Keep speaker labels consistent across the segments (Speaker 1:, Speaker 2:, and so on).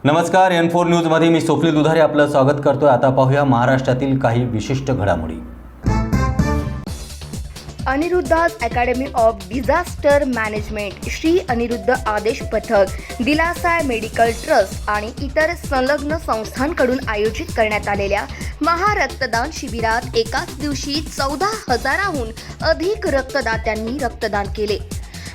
Speaker 1: नमस्कार, N4 न्यूजमध्ये मी स्वप्नील दुधारे आपलं स्वागत करतोय। आता पाहूया महाराष्ट्रातील काही विशिष्ट घडामोडी।
Speaker 2: Aniruddha's Academy of Disaster Management, Shri Aniruddha आदेश पथक, दिलासा मेडिकल ट्रस्ट आणि इतर संलग्न संस्थांकडून आयोजित करण्यात आलेल्या महारक्तदान शिबिरात एकाच दिवशी 14,000हून अधिक रक्तदात्यांनी रक्तदान केले।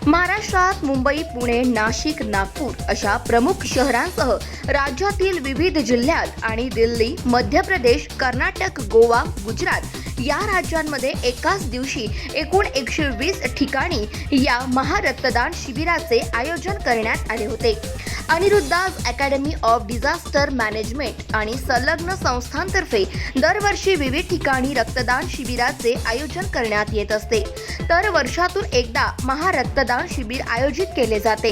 Speaker 2: महाराष्ट्रात मुंबई, पुणे, नाशिक, नागपूर अशा प्रमुख शहरांसह राज्यातील विविध जिल्ह्यात आणि दिल्ली, मध्य प्रदेश, कर्नाटक, गोवा, गुजरात या राज्यांमध्ये एकाच दिवशी एकूण 120 ठिकाणी या महारक्तदान शिबिराचे आयोजन करण्यात आले होते। अनिरुद्धाज अकॅडमी ऑफ डिझास्टर मॅनेजमेंट आणि संलग्न संस्थांतर्फे दरवर्षी विविध ठिकाणी रक्तदान शिबिराचे आयोजन करण्यात येत असते, तर वर्षातून एकदा महारक्तदान शिबिर आयोजित केले जाते।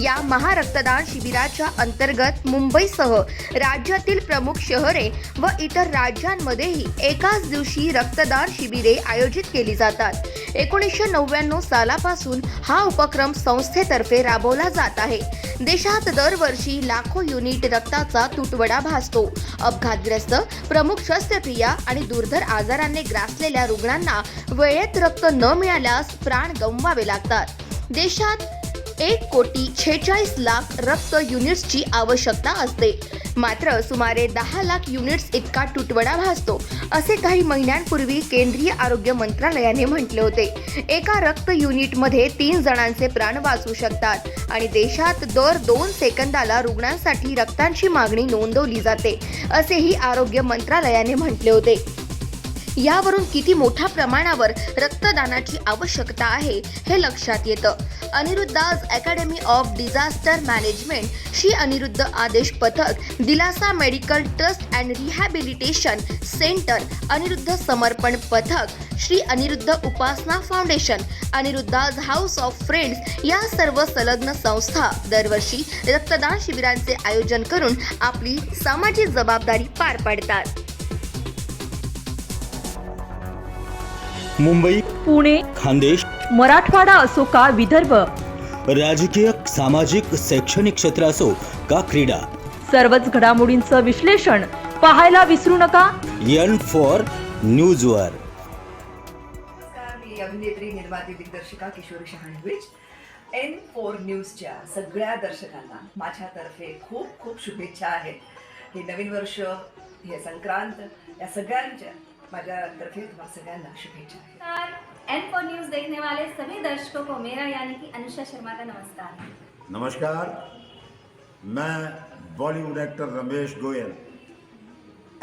Speaker 2: या महारक्तदान शिबिराच्या अंतर्गत मुंबईसह राज्यातील प्रमुख शहरे व इतर राज्यांमध्येही एकाच दिवशी रक्तदान शिबिरे आयोजित केली जातात। 1999 सालापासून हा उपक्रम संस्थेतर्फे राबवला जात आहे। देशात दरवर्षी लाखो युनिट रक्ताचा तुटवडा भासतो। अपघातग्रस्त, प्रमुख शस्त्रक्रिया आणि दुर्धर आजाराने ग्रासलेल्या रुग्णांना वेळेत रक्त न मिळाल्यास प्राण गमवावे लागतात। देशात 1,46,00,000 रक्त युनिट्सची आवश्यकता असते, मात्र सुमारे 10 लाख युनिट्स इतका तुटवडा भासतो, असे काही महिन्यांपूर्वी केंद्रीय आरोग्य मंत्रालयाने म्हटले होते। एका रक्त युनिटमध्ये 3 जणांचे प्राण वाचू शकतात आणि देशात दर 2 सेकंदाला रुग्णांसाठी रक्तांची मागणी नोंदवली जाते, असेही आरोग्य मंत्रालयाने म्हटले होते। यावरून किती मोठ्या प्रमाणावर रक्तदानाची आवश्यकता आहे हे लक्षात येतं। Aniruddha's Academy of Disaster Management, Shri Aniruddha आदेश पथक, Dilasa Medical Trust and Rehabilitation Centre, Aniruddha समर्पण पथक, Shri Aniruddha Upasana Foundation, Aniruddha's House of Friends या सर्व संलग्न संस्था दरवर्षी रक्तदान शिबिरांचे आयोजन करून आपली सामाजिक जबाबदारी पार पाडतात।
Speaker 3: मुंबई,
Speaker 4: पुणे,
Speaker 3: खानदेश,
Speaker 4: मराठवाडा असो का विदर्भ,
Speaker 3: राजकीय, सामाजिक, शैक्षणिक क्षेत्र असो का क्रीडा,
Speaker 4: सर्वच घडामोडींचं विश्लेषण पाहायला विसरू नका
Speaker 3: N4 न्यूजवर।
Speaker 5: नमस्कार, मी अभिनेत्री, निर्माती, दिग्दर्शिका किशोरी शहाणविज। N4 न्यूजच्या सगळ्या दर्शकांना माझ्यातर्फे खूप खूप शुभेच्छा आहेत। हे नवीन वर्ष, हे संक्रांत, या सगळ्यांच्या माझ्यातर्फे तुम्हाला सगळ्यांना शुभेच्छा आहेत।
Speaker 6: N4 न्यूज़ देखने वाले सभी दर्शकों को मेरा यानी कि अनुषा शर्मा का नमस्कार।
Speaker 7: नमस्कार, मैं Bollywood actor Ramesh Goyal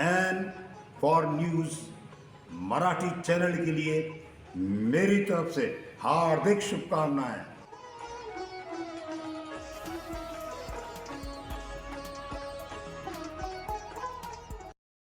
Speaker 7: N4 news Marathi channel के लिए मेरी तरफ से हार्दिक शुभकामनाएं।